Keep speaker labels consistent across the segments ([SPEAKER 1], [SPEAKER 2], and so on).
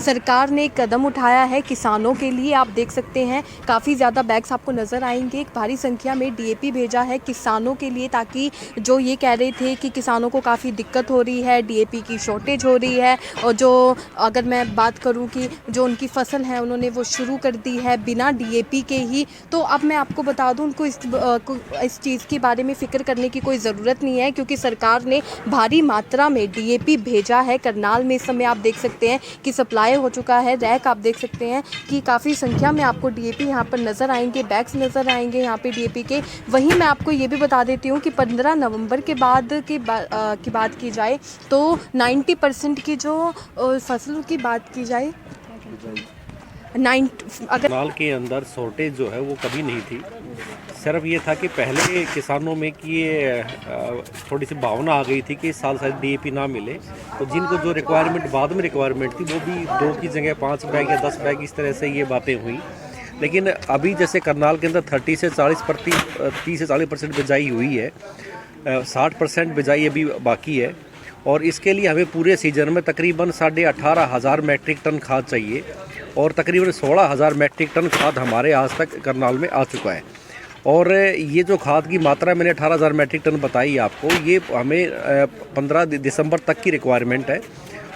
[SPEAKER 1] सरकार ने एक कदम उठाया है किसानों के लिए। आप देख सकते हैं काफ़ी ज़्यादा बैग्स आपको नज़र आएंगे, एक भारी संख्या में डीएपी भेजा है किसानों के लिए, ताकि जो ये कह रहे थे कि किसानों को काफ़ी दिक्कत हो रही है, डीएपी की शॉर्टेज हो रही है, और जो अगर मैं बात करूं कि जो उनकी फसल है उन्होंने वो शुरू कर दी है बिना डीएपी के ही। तो अब मैं आपको बता दूं, उनको इस चीज़ के बारे में फ़िक्र करने की कोई ज़रूरत नहीं है, क्योंकि सरकार ने भारी मात्रा में डीएपी भेजा है। करनाल में इस समय आप देख सकते हैं कि सप्लाई हो चुका है। रैक आप देख सकते हैं कि काफ़ी संख्या में आपको डीएपी यहाँ पर नज़र आएंगे, बैग्स नज़र आएंगे यहाँ पे डीएपी के। वहीं मैं आपको ये भी बता देती हूँ कि 15 नवंबर के बाद की बात की जाए तो 90% की जो फसलों की बात की जाए, अगर
[SPEAKER 2] करनाल के अंदर शॉर्टेज जो है वो कभी नहीं थी। सिर्फ ये था कि पहले किसानों में कि ये थोड़ी सी भावना आ गई थी कि इस साल शायद डीएपी ना मिले, तो जिनको जो रिक्वायरमेंट बाद में रिक्वायरमेंट थी वो भी 2 की जगह 5 बैग या 10 बैग इस तरह से ये बातें हुई। लेकिन अभी जैसे करनाल के अंदर 30 से 40% बिजाई हुई है, 60% बिजाई अभी बाकी है, और इसके लिए हमें पूरे सीजन में तकरीबन 18,500 मैट्रिक टन खाद चाहिए, और तकरीबन 16,000 मैट्रिक टन खाद हमारे आज तक करनाल में आ चुका है। और ये जो खाद की मात्रा मैंने 18,000 मैट्रिक टन बताई आपको, ये हमें 15 दिसंबर तक की रिक्वायरमेंट है,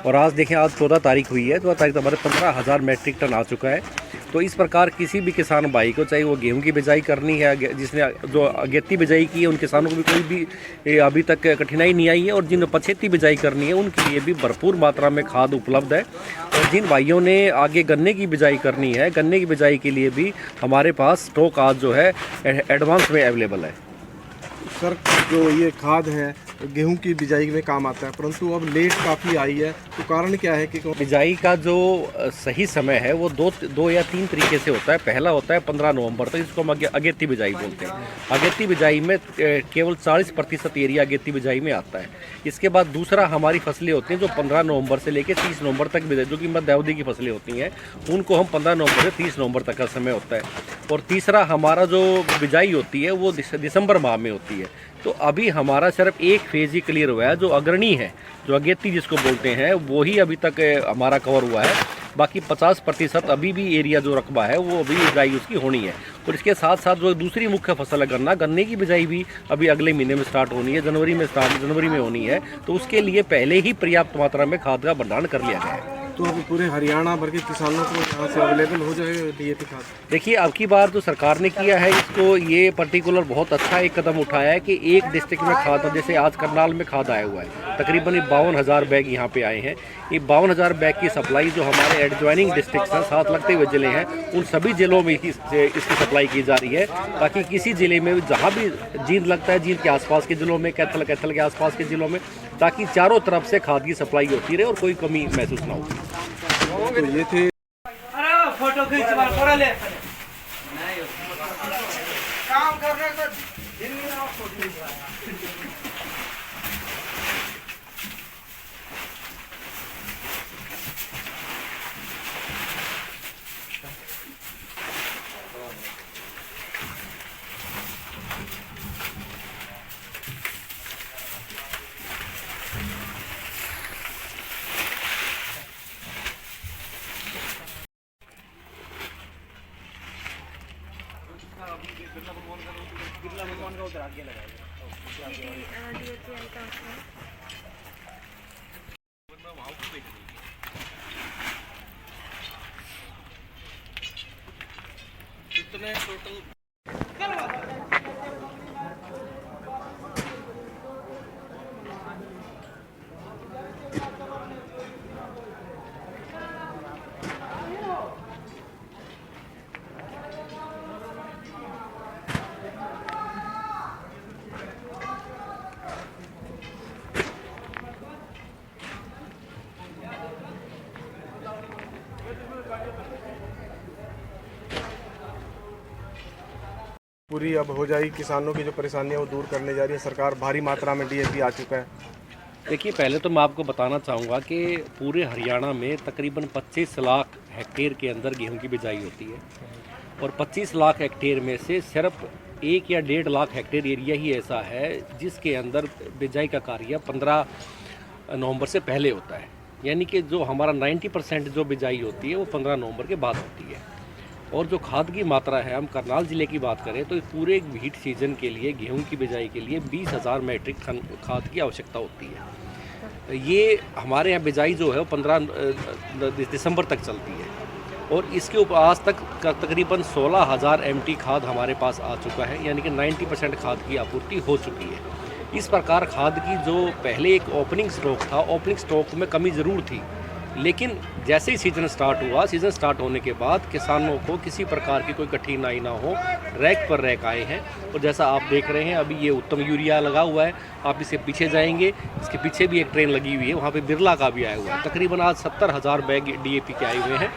[SPEAKER 2] और आज देखें आज 14 तारीख हुई है, 14 तारीख तो हमारे 15,000 मैट्रिक टन आ चुका है। तो इस प्रकार किसी भी किसान भाई को, चाहे वो गेहूं की बिजाई करनी है, जिसने जो अगेती बिजाई की है, उन किसानों को भी कोई भी अभी तक कठिनाई नहीं आई है, और जिन्हें पछेती बिजाई करनी है उनके लिए भी भरपूर मात्रा में खाद उपलब्ध है। और जिन भाइयों ने आगे गन्ने की बिजाई करनी है, गन्ने की बिजाई के लिए भी हमारे पास स्टॉक आज जो है एडवांस में अवेलेबल है।
[SPEAKER 3] सर, जो ये खाद है गेहूं की बिजाई में काम आता है, परंतु अब लेट काफ़ी आई है, तो कारण क्या है कि
[SPEAKER 2] बिजाई का जो सही समय है वो दो या तीन तरीके से होता है। पहला होता है 15 नवंबर तक, जिसको हम अगेती बिजाई बोलते हैं। अगेती बिजाई में केवल 40% एरिया अगेती बिजाई में आता है। इसके बाद दूसरा हमारी फसलें होती हैं जो 15 नवंबर से लेकर 30 नवंबर तक बिजाई, जो कि मध्यावधि की फसलें होती हैं, उनको हम 15 नवंबर से 30 नवंबर तक का समय होता है। और तीसरा हमारा जो बिजाई होती है वो दिसंबर माह में होती है। तो अभी हमारा सिर्फ एक फेज़ ही क्लियर हुआ है, जो अग्रणी है, जो अगेती जिसको बोलते हैं, वो ही अभी तक हमारा कवर हुआ है। बाकी 50% अभी भी एरिया जो रकबा है वो अभी बिजाई उसकी होनी है। और इसके साथ साथ जो दूसरी मुख्य फसल है गन्ना, गन्ने की बिजाई भी अभी अगले महीने में स्टार्ट होनी है, जनवरी में होनी है। तो उसके लिए पहले ही पर्याप्त मात्रा में खाद का भंडारण कर लिया गया है।
[SPEAKER 3] तो अभी पूरे हरियाणा भर के किसानों को यहाँ से अवेलेबल हो जाएगा डीएपी खाद?
[SPEAKER 2] देखिए, अब की बार जो सरकार ने किया है, इसको ये पर्टिकुलर बहुत अच्छा एक कदम उठाया है कि एक डिस्ट्रिक्ट में खाद, जैसे आज करनाल में खाद आया हुआ है, तकरीबन 52,000 बैग यहाँ पे आए हैं। ये 52,000 बैग की सप्लाई जो हमारे एडजॉइनिंग डिस्ट्रिक्ट हैं, साथ लगते हुए ज़िले हैं, उन सभी ज़िलों में इसकी सप्लाई की जा रही है, ताकि किसी ज़िले में जहाँ भी जींद लगता है, जींद के आसपास के ज़िलों में, कैथल के आसपास के ज़िलों में, ताकि चारों तरफ से खाद की सप्लाई होती रहे और कोई कमी महसूस ना हो।
[SPEAKER 3] तो ये थे
[SPEAKER 4] फोटो खींच ले काम करने को बिरला भगवान का उधर आगे लगाएगा। कितने टोटल
[SPEAKER 3] पूरी अब हो जाएगी, किसानों की जो परेशानियां वो दूर करने जा रही है सरकार। भारी मात्रा में डीएपी आ चुका है।
[SPEAKER 2] देखिए, पहले तो मैं आपको बताना चाहूँगा कि पूरे हरियाणा में तकरीबन 25 लाख हेक्टेयर के अंदर गेहूं की बिजाई होती है, और 25 लाख हेक्टेयर में से सिर्फ 1 या 1.5 लाख हेक्टेयर एरिया ही ऐसा है जिसके अंदर बिजाई का कार्य 15 नवंबर से पहले होता है। यानी कि जो हमारा 90% जो बिजाई होती है वो 15 नवंबर के बाद होती है। और जो खाद की मात्रा है, हम करनाल ज़िले की बात करें तो पूरे हीट सीजन के लिए गेहूं की बिजाई के लिए 20,000 मैट्रिक टन खाद की आवश्यकता होती है। ये हमारे यहाँ बिजाई जो है वो 15 दिसंबर तक चलती है और इसके ऊपर आज तक तकरीबन 16,000 MT खाद हमारे पास आ चुका है, यानी कि 90% खाद की आपूर्ति हो चुकी है। इस प्रकार खाद की जो पहले एक ओपनिंग स्टॉक था, ओपनिंग स्टॉक में कमी ज़रूर थी, लेकिन जैसे ही सीज़न स्टार्ट हुआ, सीज़न स्टार्ट होने के बाद किसानों को किसी प्रकार की कोई कठिनाई ना हो, रैक पर रैक आए हैं। और जैसा आप देख रहे हैं अभी ये उत्तम यूरिया लगा हुआ है, आप इसके पीछे जाएंगे, इसके पीछे भी एक ट्रेन लगी हुई है, वहाँ पे बिरला का भी आया हुआ है। तकरीबन आज 70,000 बैग DAP के आए हुए हैं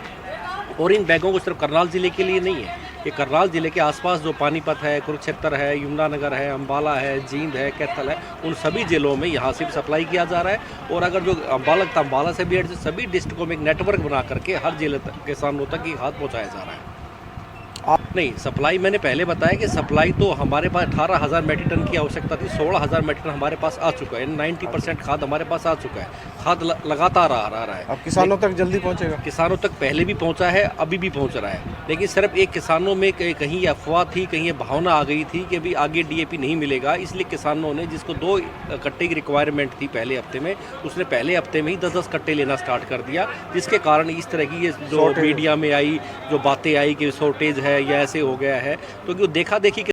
[SPEAKER 2] और इन बैगों को सिर्फ करनाल ज़िले के लिए नहीं है, ये करनाल ज़िले के आसपास जो पानीपत है, कुरुक्षेत्र है, यमुनानगर है, अम्बाला है, जींद है, कैथल है, उन सभी ज़िलों में यहाँ से भी सप्लाई किया जा रहा है। और अगर जो अम्बाला से भी सभी डिस्ट्रिक्टों में एक नेटवर्क बना करके हर जिले तक किसानों तक ये खाद पहुँचाया जा रहा है। नहीं, सप्लाई मैंने पहले बताया कि सप्लाई तो हमारे पास 18,000 मैट्रिक टन की आवश्यकता थी, 16,000 मैट्रिक टन हमारे पास आ चुका है, 90% खाद हमारे पास आ चुका है। खाद लगातार आ रहा है।
[SPEAKER 3] अब किसानों तक जल्दी पहुंचेगा?
[SPEAKER 2] किसानों तक पहले भी पहुंचा है, अभी भी पहुंच रहा है, लेकिन सिर्फ एक किसानों में कहीं अफवाह थी, कहीं ये भावना आ गई थी कि अभी आगे DAP नहीं मिलेगा, इसलिए किसानों ने जिसको 2 कट्टे की रिक्वायरमेंट थी पहले हफ्ते में, उसने पहले हफ्ते में ही 10-10 कट्टे लेना स्टार्ट कर दिया, जिसके कारण इस तरह की ये जो मीडिया में आई, जो बातें आई कि शॉर्टेज है या ऐसे हो गया है, तो देखा देखी